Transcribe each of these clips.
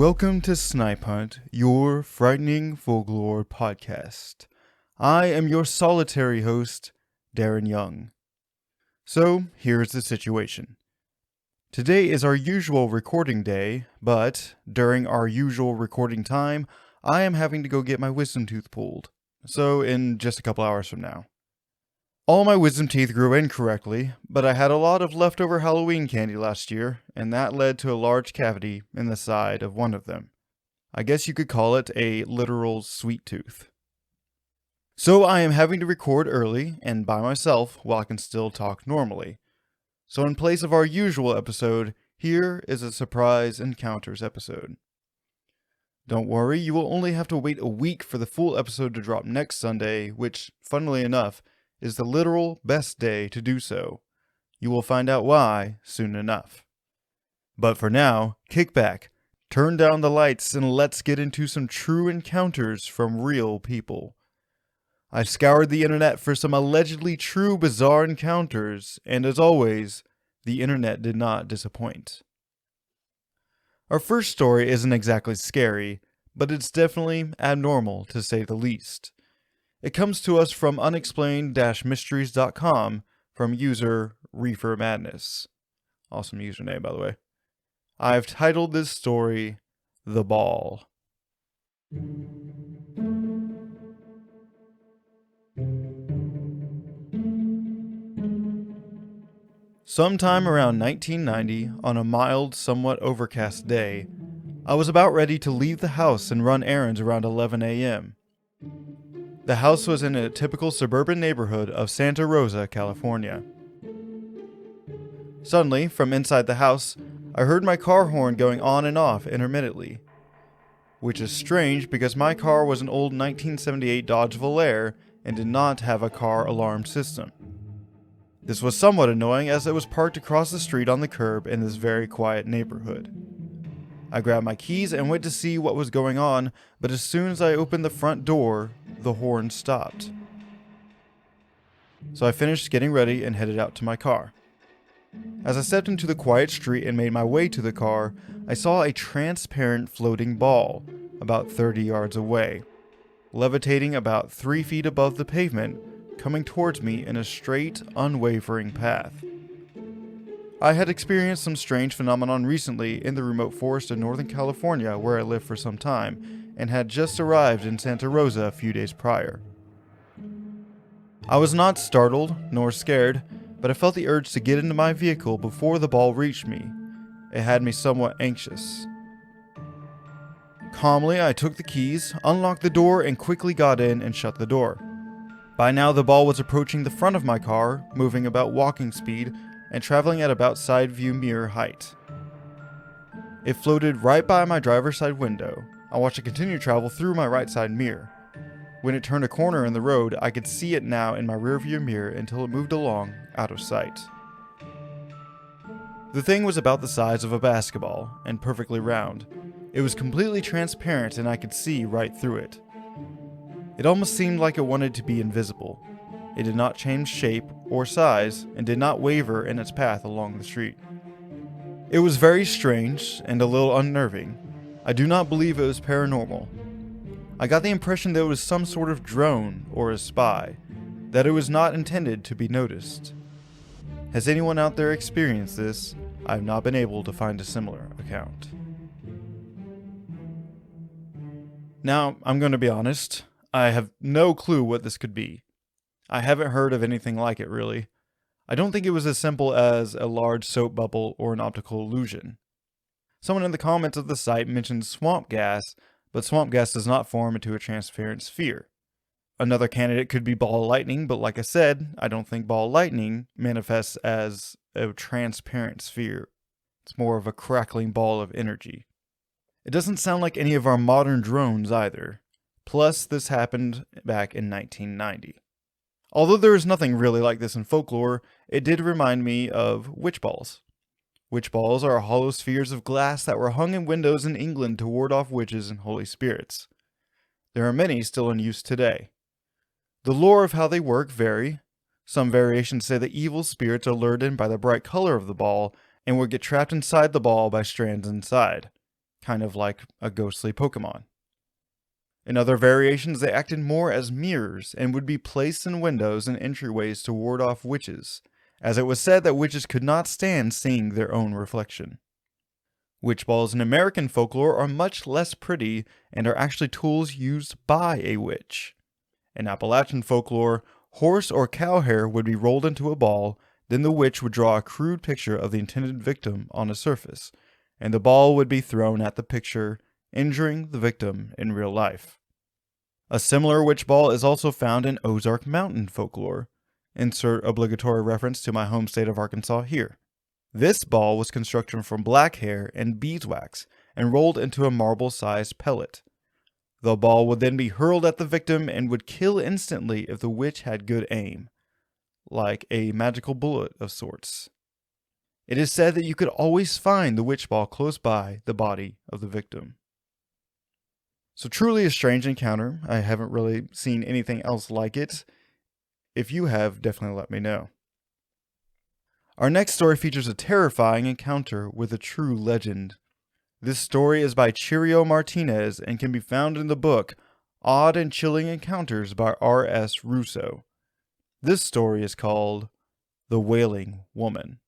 Welcome to Snipe Hunt, your frightening folklore podcast. I am your solitary host, Darren Young. So, here's the situation. Today is our usual recording day, but during our usual recording time, I am having to go get my wisdom tooth pulled. So, in just a couple hours from now. All my wisdom teeth grew incorrectly, but I had a lot of leftover Halloween candy last year, and that led to a large cavity in the side of one of them. I guess you could call it a literal sweet tooth. So I am having to record early and by myself while I can still talk normally. So in place of our usual episode, here is a surprise Encounters episode. Don't worry, you will only have to wait a week for the full episode to drop next Sunday, which, funnily enough, is the literal best day to do so. You will find out why soon enough. But for now, kick back, turn down the lights, and let's get into some true encounters from real people. I scoured the internet for some allegedly true bizarre encounters, and as always, the internet did not disappoint. Our first story isn't exactly scary, but it's definitely abnormal to say the least. It comes to us from unexplained-mysteries.com from user Reefer Madness. Awesome username, by the way. I've titled this story, The Ball. Sometime around 1990, on a mild, somewhat overcast day, I was about ready to leave the house and run errands around 11 a.m. The house was in a typical suburban neighborhood of Santa Rosa, California. Suddenly, from inside the house, I heard my car horn going on and off intermittently. Which is strange because my car was an old 1978 Dodge Velar and did not have a car alarm system. This was somewhat annoying as it was parked across the street on the curb in this very quiet neighborhood. I grabbed my keys and went to see what was going on, but as soon as I opened the front door, the horn stopped. So I finished getting ready and headed out to my car. As I stepped into the quiet street and made my way to the car, I saw a transparent floating ball about 30 yards away, levitating about 3 feet above the pavement, coming towards me in a straight, unwavering path. I had experienced some strange phenomenon recently in the remote forest of Northern California where I lived for some time, and had just arrived in Santa Rosa a few days prior. I was not startled, nor scared, but I felt the urge to get into my vehicle before the ball reached me. It had me somewhat anxious. Calmly, I took the keys, unlocked the door, and quickly got in and shut the door. By now, the ball was approaching the front of my car, moving about walking speed, and traveling at about side view mirror height. It floated right by my driver's side window. I watched it continue to travel through my right side mirror. When it turned a corner in the road, I could see it now in my rearview mirror until it moved along, out of sight. The thing was about the size of a basketball, and perfectly round. It was completely transparent and I could see right through it. It almost seemed like it wanted to be invisible. It did not change shape or size, and did not waver in its path along the street. It was very strange and a little unnerving. I do not believe it was paranormal. I got the impression that it was some sort of drone or a spy, that it was not intended to be noticed. Has anyone out there experienced this? I have not been able to find a similar account. Now, I'm going to be honest, I have no clue what this could be. I haven't heard of anything like it, really. I don't think it was as simple as a large soap bubble or an optical illusion. Someone in the comments of the site mentioned swamp gas, but swamp gas does not form into a transparent sphere. Another candidate could be ball lightning, but like I said, I don't think ball lightning manifests as a transparent sphere. It's more of a crackling ball of energy. It doesn't sound like any of our modern drones either. Plus, this happened back in 1990. Although there is nothing really like this in folklore, it did remind me of witch balls. Witch balls are hollow spheres of glass that were hung in windows in England to ward off witches and holy spirits. There are many still in use today. The lore of how they work vary. Some variations say that evil spirits are lured in by the bright color of the ball and would get trapped inside the ball by strands inside. kind of like a ghostly Pokemon. In other variations, they acted more as mirrors and would be placed in windows and entryways to ward off witches, as it was said that witches could not stand seeing their own reflection. Witch balls in American folklore are much less pretty and are actually tools used by a witch. In Appalachian folklore, horse or cow hair would be rolled into a ball, then the witch would draw a crude picture of the intended victim on a surface, and the ball would be thrown at the picture, injuring the victim in real life. A similar witch ball is also found in Ozark Mountain folklore. Insert obligatory reference to my home state of Arkansas here. This ball was constructed from black hair and beeswax and rolled into a marble-sized pellet. The ball would then be hurled at the victim and would kill instantly if the witch had good aim, like a magical bullet of sorts. It is said that you could always find the witch ball close by the body of the victim. So truly a strange encounter. I haven't really seen anything else like it. If you have, definitely let me know. Our next story features a terrifying encounter with a true legend. This story is by Chirio Martinez and can be found in the book Odd and Chilling Encounters by R.S. Russo. This story is called The Wailing Woman.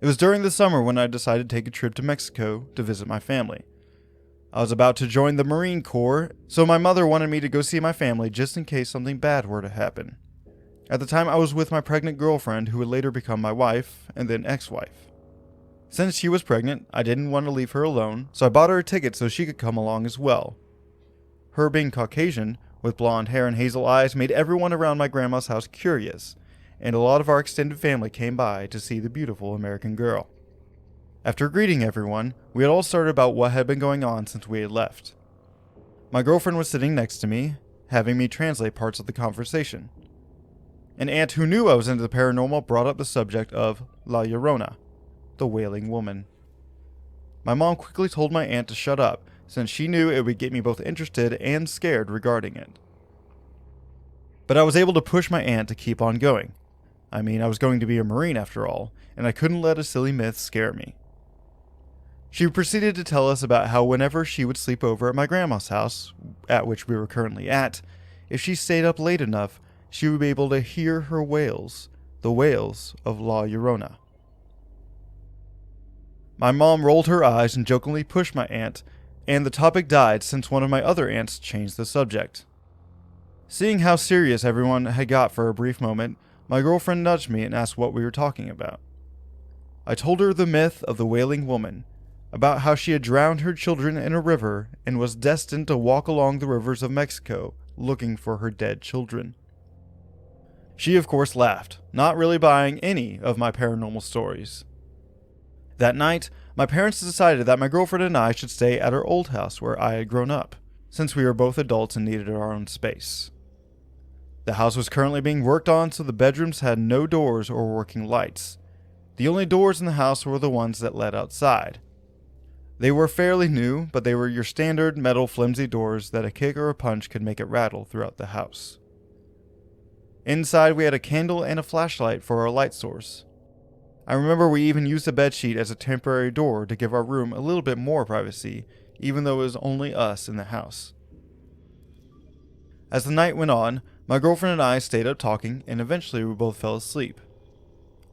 It was during the summer when I decided to take a trip to Mexico to visit my family. I was about to join the Marine Corps, so my mother wanted me to go see my family just in case something bad were to happen. At the time, I was with my pregnant girlfriend who would later become my wife, and then ex-wife. Since she was pregnant, I didn't want to leave her alone, so I bought her a ticket so she could come along as well. Her being Caucasian, with blonde hair and hazel eyes, made everyone around my grandma's house curious, and a lot of our extended family came by to see the beautiful American girl. After greeting everyone, we had all started about what had been going on since we had left. My girlfriend was sitting next to me, having me translate parts of the conversation. An aunt who knew I was into the paranormal brought up the subject of La Llorona, the Wailing Woman. My mom quickly told my aunt to shut up, since she knew it would get me both interested and scared regarding it. But I was able to push my aunt to keep on going. I mean, I was going to be a Marine after all, and I couldn't let a silly myth scare me. She proceeded to tell us about how whenever she would sleep over at my grandma's house, at which we were currently at, if she stayed up late enough, she would be able to hear her wails, the wails of La Llorona. My mom rolled her eyes and jokingly pushed my aunt, and the topic died since one of my other aunts changed the subject. Seeing how serious everyone had got for a brief moment, my girlfriend nudged me and asked what we were talking about. I told her the myth of the Wailing Woman, about how she had drowned her children in a river and was destined to walk along the rivers of Mexico looking for her dead children. She of course laughed, not really buying any of my paranormal stories. That night, my parents decided that my girlfriend and I should stay at our old house where I had grown up, since we were both adults and needed our own space. The house was currently being worked on, so the bedrooms had no doors or working lights. The only doors in the house were the ones that led outside. They were fairly new, but they were your standard metal flimsy doors that a kick or a punch could make it rattle throughout the house. Inside, we had a candle and a flashlight for our light source. I remember we even used a bedsheet as a temporary door to give our room a little bit more privacy, even though it was only us in the house. As the night went on, my girlfriend and I stayed up talking, and eventually we both fell asleep.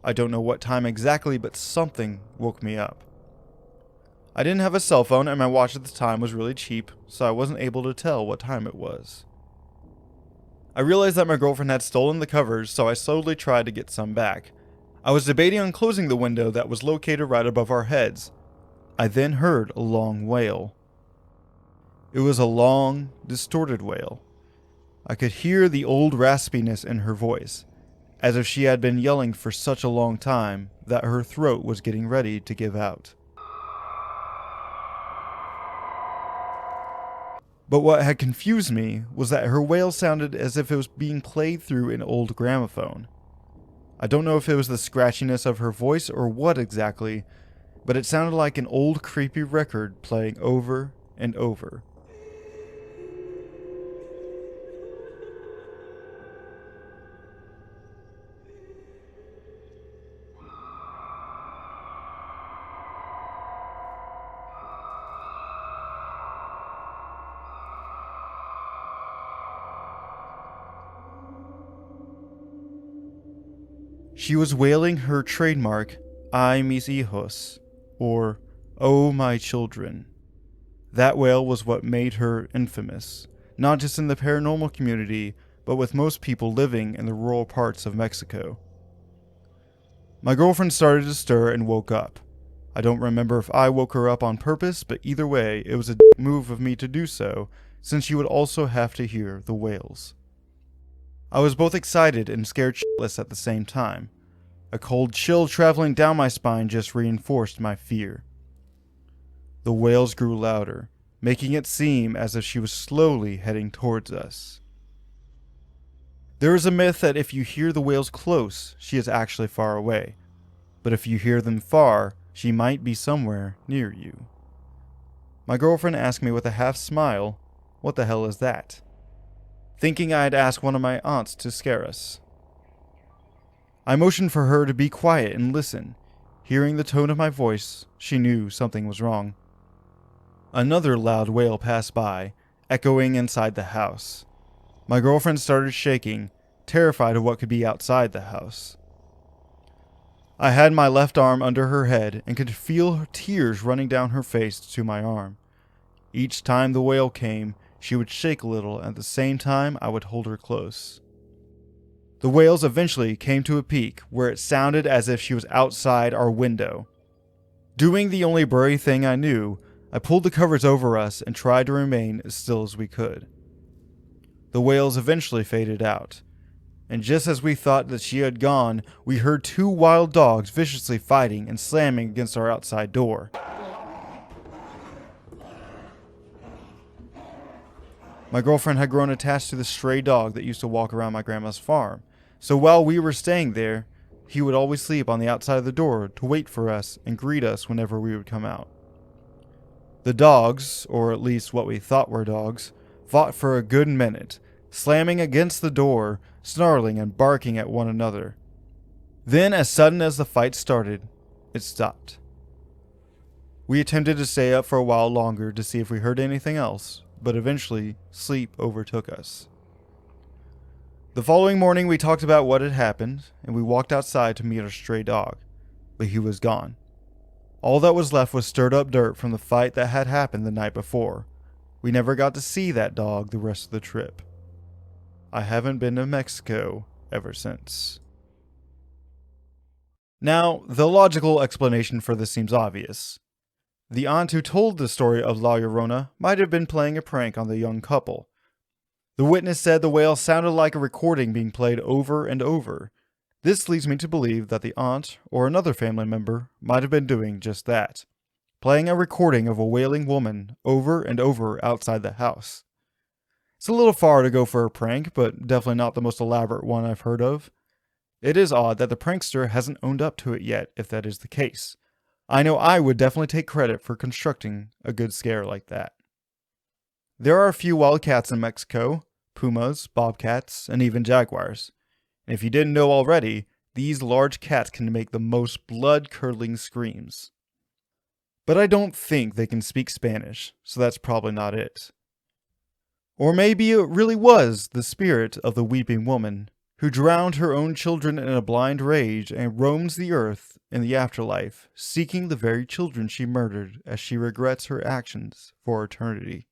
I don't know what time exactly, but something woke me up. I didn't have a cell phone, and my watch at the time was really cheap, so I wasn't able to tell what time it was. I realized that my girlfriend had stolen the covers, so I slowly tried to get some back. I was debating on closing the window that was located right above our heads. I then heard a long wail. It was a long, distorted wail. I could hear the old raspiness in her voice, as if she had been yelling for such a long time that her throat was getting ready to give out. But what had confused me was that her wail sounded as if it was being played through an old gramophone. I don't know if it was the scratchiness of her voice or what exactly, but it sounded like an old creepy record playing over and over. She was wailing her trademark, "Ay mis hijos," or "Oh my children." That wail was what made her infamous, not just in the paranormal community, but with most people living in the rural parts of Mexico. My girlfriend started to stir and woke up. I don't remember if I woke her up on purpose, but either way, it was a move of me to do so, since she would also have to hear the wails. I was both excited and scared shitless at the same time. A cold chill traveling down my spine just reinforced my fear. The wails grew louder, making it seem as if she was slowly heading towards us. There is a myth that if you hear the wails close, she is actually far away, but if you hear them far, she might be somewhere near you. My girlfriend asked me with a half smile, "What the hell is that?" thinking I had asked one of my aunts to scare us. I motioned for her to be quiet and listen. Hearing the tone of my voice, she knew something was wrong. Another loud wail passed by, echoing inside the house. My girlfriend started shaking, terrified of what could be outside the house. I had my left arm under her head and could feel her tears running down her face to my arm. Each time the wail came, she would shake a little, and at the same time I would hold her close. The wails eventually came to a peak where it sounded as if she was outside our window. Doing the only brave thing I knew, I pulled the covers over us and tried to remain as still as we could. The wails eventually faded out, and just as we thought that she had gone, we heard two wild dogs viciously fighting and slamming against our outside door. My girlfriend had grown attached to the stray dog that used to walk around my grandma's farm, so while we were staying there, he would always sleep on the outside of the door to wait for us and greet us whenever we would come out. The dogs, or at least what we thought were dogs, fought for a good minute, slamming against the door, snarling and barking at one another. Then, as sudden as the fight started, it stopped. We attempted to stay up for a while longer to see if we heard anything else, but eventually sleep overtook us. The following morning we talked about what had happened, and we walked outside to meet our stray dog, but he was gone. All that was left was stirred up dirt from the fight that had happened the night before. We never got to see that dog the rest of the trip. I haven't been to Mexico ever since. Now, the logical explanation for this seems obvious. The aunt who told the story of La Llorona might have been playing a prank on the young couple. The witness said the wail sounded like a recording being played over and over. This leads me to believe that the aunt or another family member might have been doing just that, playing a recording of a wailing woman over and over outside the house. It's a little far to go for a prank, but definitely not the most elaborate one I've heard of. It is odd that the prankster hasn't owned up to it yet, if that is the case. I know I would definitely take credit for constructing a good scare like that. There are a few wild cats in Mexico, pumas, bobcats, and even jaguars. And if you didn't know already, these large cats can make the most blood-curdling screams. But I don't think they can speak Spanish, so that's probably not it. Or maybe it really was the spirit of the weeping woman, who drowned her own children in a blind rage and roams the earth in the afterlife, seeking the very children she murdered as she regrets her actions for eternity.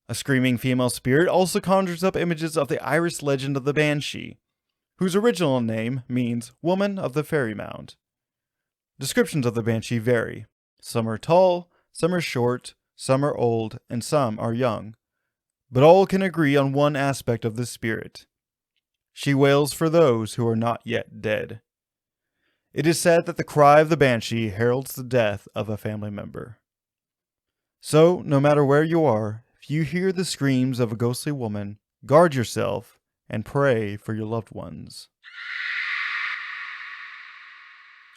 A screaming female spirit also conjures up images of the Irish legend of the Banshee, whose original name means Woman of the Fairy Mound. Descriptions of the Banshee vary. Some are tall, some are short, some are old, and some are young. But all can agree on one aspect of the spirit. She wails for those who are not yet dead. It is said that the cry of the Banshee heralds the death of a family member. So, no matter where you are, if you hear the screams of a ghostly woman, guard yourself and pray for your loved ones.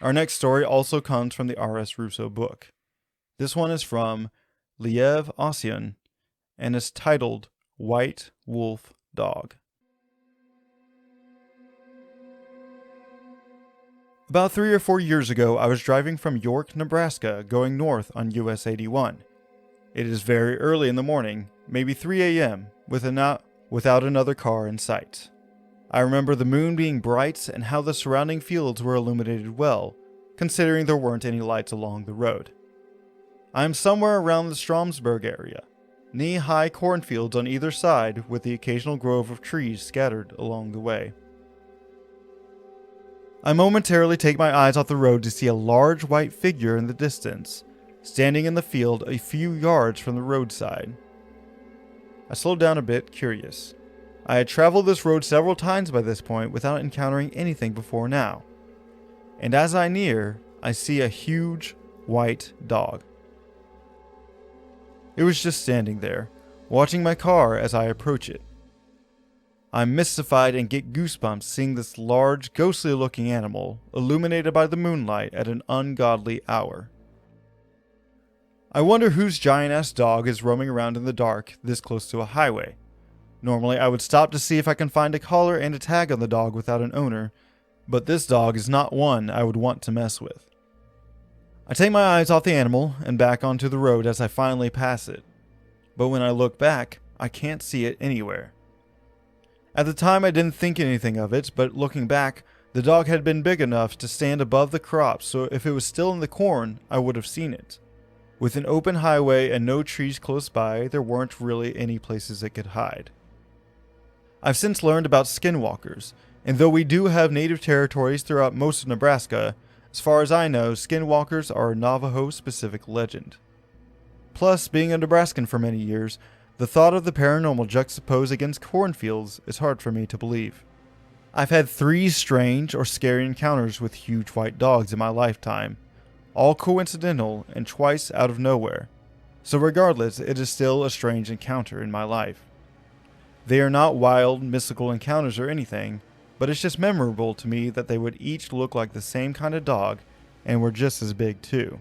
Our next story also comes from the R.S. Russo book. This one is from Liev Ossian and is titled White Wolf Dog. About 3 or 4 years ago, I was driving from York, Nebraska, going north on US 81. It is very early in the morning, maybe 3 a.m., without another car in sight. I remember the moon being bright and how the surrounding fields were illuminated well, considering there weren't any lights along the road. I am somewhere around the Stromsburg area, knee-high cornfields on either side with the occasional grove of trees scattered along the way. I momentarily take my eyes off the road to see a large white figure in the distance, standing in the field a few yards from the roadside. I slowed down a bit, curious. I had traveled this road several times by this point without encountering anything before now. And as I near, I see a huge white dog. It was just standing there, watching my car as I approach it. I'm mystified and get goosebumps seeing this large, ghostly-looking animal illuminated by the moonlight at an ungodly hour. I wonder whose giant-ass dog is roaming around in the dark this close to a highway. Normally, I would stop to see if I can find a collar and a tag on the dog without an owner, but this dog is not one I would want to mess with. I take my eyes off the animal and back onto the road as I finally pass it, but when I look back, I can't see it anywhere. At the time, I didn't think anything of it, but looking back, the dog had been big enough to stand above the crops, so if it was still in the corn, I would have seen it. With an open highway and no trees close by, there weren't really any places it could hide. I've since learned about skinwalkers, and though we do have native territories throughout most of Nebraska, as far as I know, skinwalkers are a Navajo-specific legend. Plus, being a Nebraskan for many years, the thought of the paranormal juxtaposed against cornfields is hard for me to believe. I've had 3 strange or scary encounters with huge white dogs in my lifetime, all coincidental and twice out of nowhere, so regardless, it is still a strange encounter in my life. They are not wild, mystical encounters or anything, but it's just memorable to me that they would each look like the same kind of dog and were just as big too.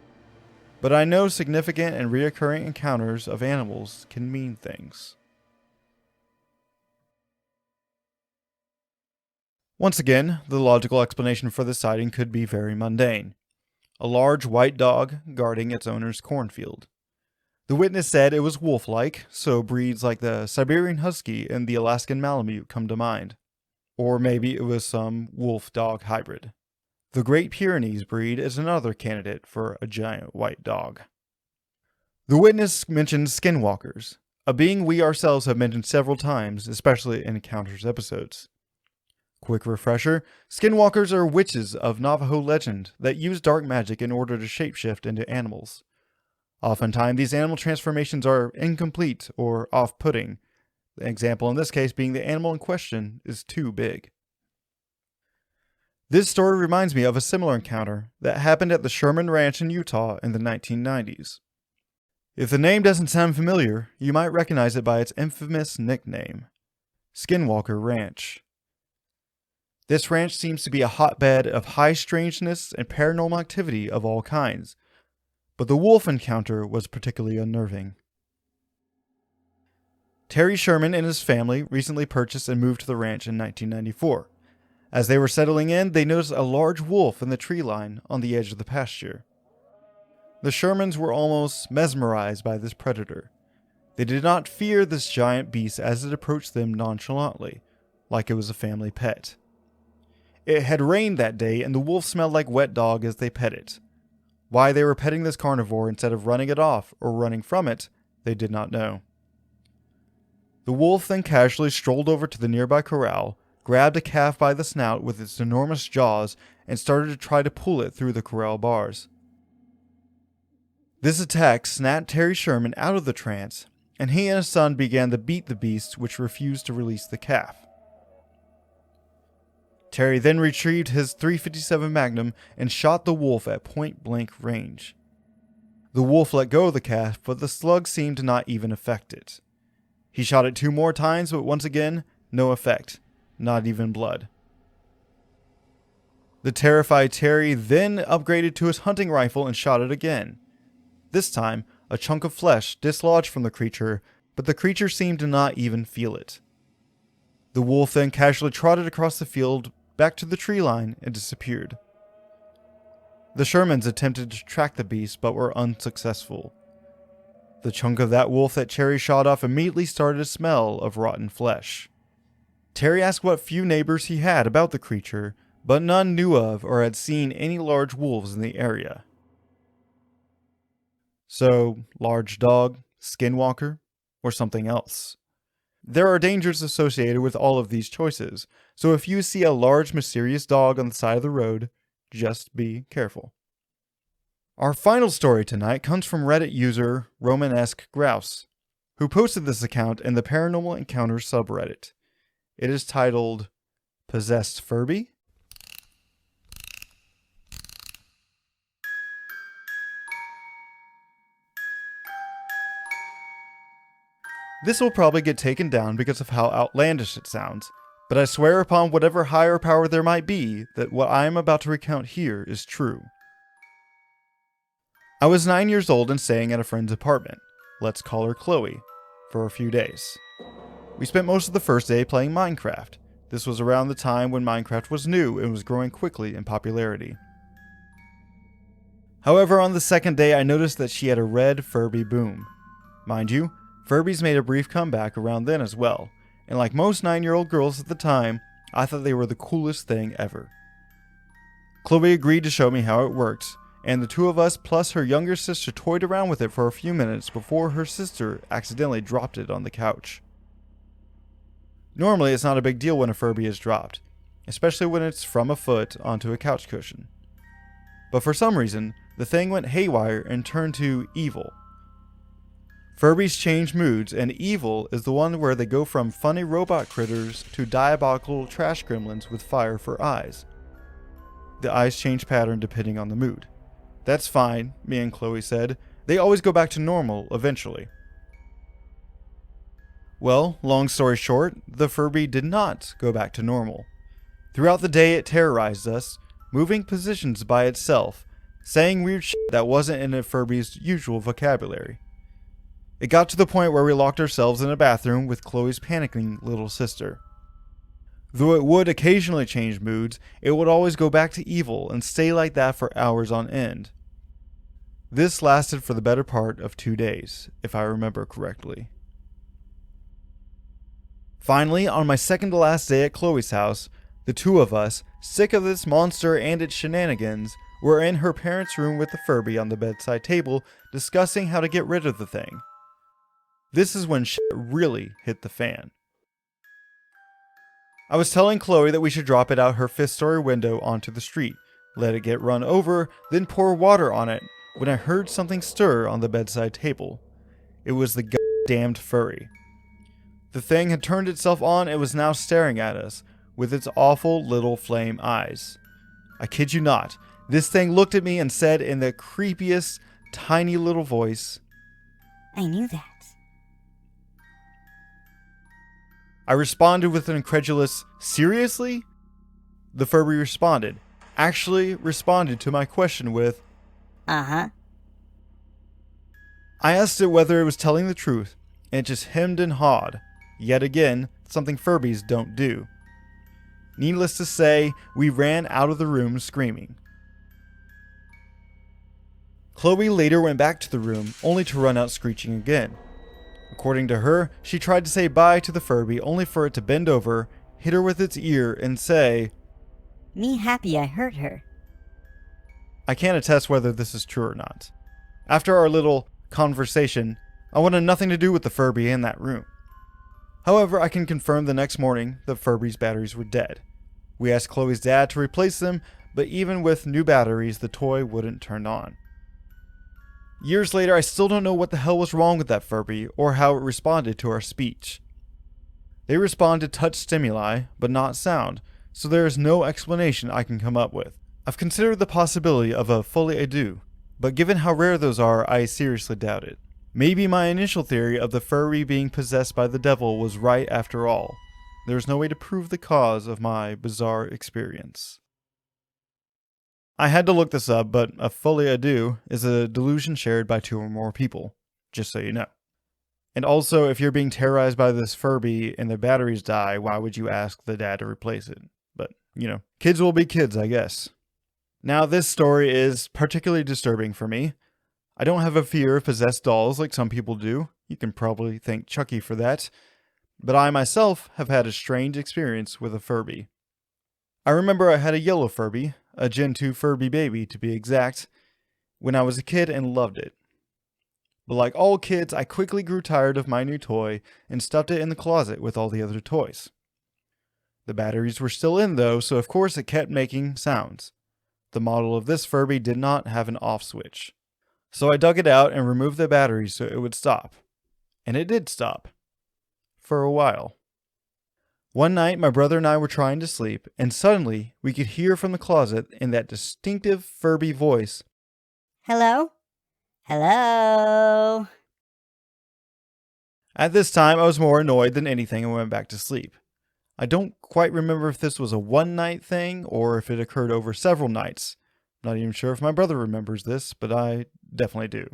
But I know significant and reoccurring encounters of animals can mean things. Once again, the logical explanation for the sighting could be very mundane. A large white dog guarding its owner's cornfield. The witness said it was wolf-like, so breeds like the Siberian Husky and the Alaskan Malamute come to mind. Or maybe it was some wolf-dog hybrid. The Great Pyrenees breed is another candidate for a giant white dog. The witness mentioned skinwalkers, a being we ourselves have mentioned several times, especially in Ecounters episodes. Quick refresher, skinwalkers are witches of Navajo legend that use dark magic in order to shapeshift into animals. Oftentimes, these animal transformations are incomplete or off-putting, the example in this case being the animal in question is too big. This story reminds me of a similar encounter that happened at the Sherman Ranch in Utah in the 1990s. If the name doesn't sound familiar, you might recognize it by its infamous nickname, Skinwalker Ranch. This ranch seems to be a hotbed of high strangeness and paranormal activity of all kinds, but the wolf encounter was particularly unnerving. Terry Sherman and his family recently purchased and moved to the ranch in 1994. As they were settling in, they noticed a large wolf in the tree line on the edge of the pasture. The Shermans were almost mesmerized by this predator. They did not fear this giant beast as it approached them nonchalantly, like it was a family pet. It had rained that day and the wolf smelled like wet dog as they pet it. Why they were petting this carnivore instead of running it off or running from it, they did not know. The wolf then casually strolled over to the nearby corral, grabbed a calf by the snout with its enormous jaws, and started to try to pull it through the corral bars. This attack snapped Terry Sherman out of the trance, and he and his son began to beat the beast, which refused to release the calf. Terry then retrieved his .357 Magnum and shot the wolf at point-blank range. The wolf let go of the calf, but the slug seemed to not even affect it. He shot it 2 more times, but once again, no effect, not even blood. The terrified Terry then upgraded to his hunting rifle and shot it again. This time, a chunk of flesh dislodged from the creature, but the creature seemed to not even feel it. The wolf then casually trotted across the field back to the tree line and disappeared. The Shermans attempted to track the beast but were unsuccessful. The chunk of that wolf that Terry shot off immediately started to smell of rotten flesh. Terry asked what few neighbors he had about the creature, but none knew of or had seen any large wolves in the area. So, large dog, skinwalker, or something else? There are dangers associated with all of these choices, so if you see a large mysterious dog on the side of the road, just be careful. Our final story tonight comes from Reddit user Romanesque Grouse, who posted this account in the Paranormal Encounters subreddit. It is titled, Possessed Furby? This will probably get taken down because of how outlandish it sounds, but I swear upon whatever higher power there might be that what I am about to recount here is true. I was 9 years old and staying at a friend's apartment, let's call her Chloe, for a few days. We spent most of the first day playing Minecraft. This was around the time when Minecraft was new and was growing quickly in popularity. However, on the second day I noticed that she had a red Furby boom. Mind you, Furbies made a brief comeback around then as well, and like most 9-year-old girls at the time, I thought they were the coolest thing ever. Chloe agreed to show me how it worked, and the two of us plus her younger sister toyed around with it for a few minutes before her sister accidentally dropped it on the couch. Normally it's not a big deal when a Furby is dropped, especially when it's from a foot onto a couch cushion. But for some reason, the thing went haywire and turned to evil. Furbies change moods, and evil is the one where they go from funny robot critters to diabolical trash gremlins with fire for eyes. The eyes change pattern depending on the mood. That's fine, me and Chloe said. They always go back to normal eventually. Well, long story short, the Furby did not go back to normal. Throughout the day it terrorized us, moving positions by itself, saying weird shit that wasn't in a Furby's usual vocabulary. It got to the point where we locked ourselves in a bathroom with Chloe's panicking little sister. Though it would occasionally change moods, it would always go back to evil and stay like that for hours on end. This lasted for the better part of 2 days, if I remember correctly. Finally, on my second to last day at Chloe's house, the two of us, sick of this monster and its shenanigans, were in her parents' room with the Furby on the bedside table discussing how to get rid of the thing. This is when shit really hit the fan. I was telling Chloe that we should drop it out her 5th-story window onto the street, let it get run over, then pour water on it, when I heard something stir on the bedside table. It was the goddamned furry. The thing had turned itself on and was now staring at us, with its awful little flame eyes. I kid you not, this thing looked at me and said in the creepiest, tiny little voice, "I knew that." I responded with an incredulous, "Seriously?" The Furby actually responded to my question with, "Uh-huh." I asked it whether it was telling the truth, and it just hemmed and hawed. Yet again, something Furbies don't do. Needless to say, we ran out of the room screaming. Chloe later went back to the room, only to run out screeching again. According to her, she tried to say bye to the Furby only for it to bend over, hit her with its ear, and say, "Me happy I hurt her." I can't attest whether this is true or not. After our little conversation, I wanted nothing to do with the Furby in that room. However, I can confirm the next morning the Furby's batteries were dead. We asked Chloe's dad to replace them, but even with new batteries, the toy wouldn't turn on. Years later, I still don't know what the hell was wrong with that Furby or how it responded to our speech. They respond to touch stimuli, but not sound, so there is no explanation I can come up with. I've considered the possibility of a folie à deux, but given how rare those are, I seriously doubt it. Maybe my initial theory of the Furby being possessed by the devil was right after all. There's no way to prove the cause of my bizarre experience. I had to look this up, but a folie à deux is a delusion shared by 2 or more people, just so you know. And also, if you're being terrorized by this Furby and the batteries die, why would you ask the dad to replace it? But, kids will be kids, I guess. Now, this story is particularly disturbing for me. I don't have a fear of possessed dolls like some people do. You can probably thank Chucky for that. but I myself have had a strange experience with a Furby. I remember I had a yellow Furby, a Gen 2 Furby baby to be exact, when I was a kid and loved it. But like all kids, I quickly grew tired of my new toy and stuffed it in the closet with all the other toys. The batteries were still in though, so of course it kept making sounds. The model of this Furby did not have an off switch. So I dug it out and removed the batteries so it would stop. And it did stop. For a while. One night, my brother and I were trying to sleep, and suddenly we could hear from the closet in that distinctive Furby voice, Hello? Hello? At this time, I was more annoyed than anything and went back to sleep. I don't quite remember if this was a one-night thing or if it occurred over several nights. I'm not even sure if my brother remembers this, but I definitely do.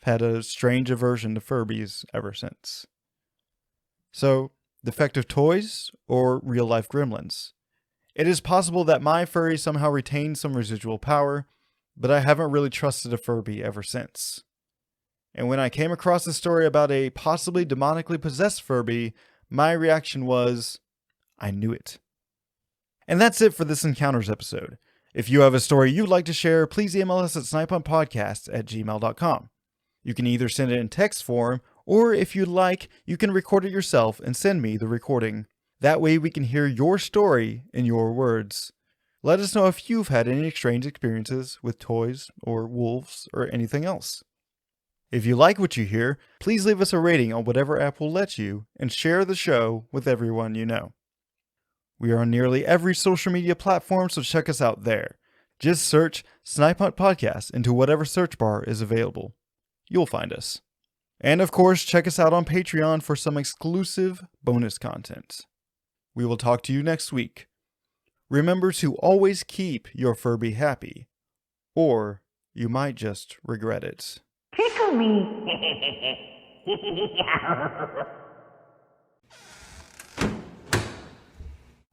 I've had a strange aversion to Furbies ever since. So, defective toys or real-life gremlins? It is possible that my furry somehow retained some residual power, but I haven't really trusted a Furby ever since. And when I came across a story about a possibly demonically possessed Furby, my reaction was, I knew it. And that's it for this Encounters episode. If you have a story you'd like to share, please email us at snipehuntpodcast@gmail.com. You can either send it in text form, or if you'd like, you can record it yourself and send me the recording. That way we can hear your story in your words. Let us know if you've had any strange experiences with toys or wolves or anything else. If you like what you hear, please leave us a rating on whatever app will let you and share the show with everyone you know. We are on nearly every social media platform, so check us out there. Just search Snipe Hunt Podcast into whatever search bar is available. You'll find us. And of course, check us out on Patreon for some exclusive bonus content. We will talk to you next week. Remember to always keep your Furby happy, or you might just regret it. Tickle me.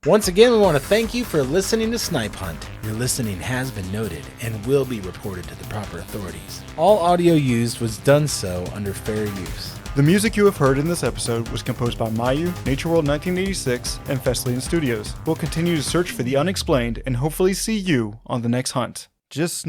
Once again, we want to thank you for listening to Snipe Hunt. Your listening has been noted and will be reported to the proper authorities. All audio used was done so under fair use. The music you have heard in this episode was composed by Mayu, Nature World 1986, and Feslian Studios. We'll continue to search for the unexplained and hopefully see you on the next hunt. Just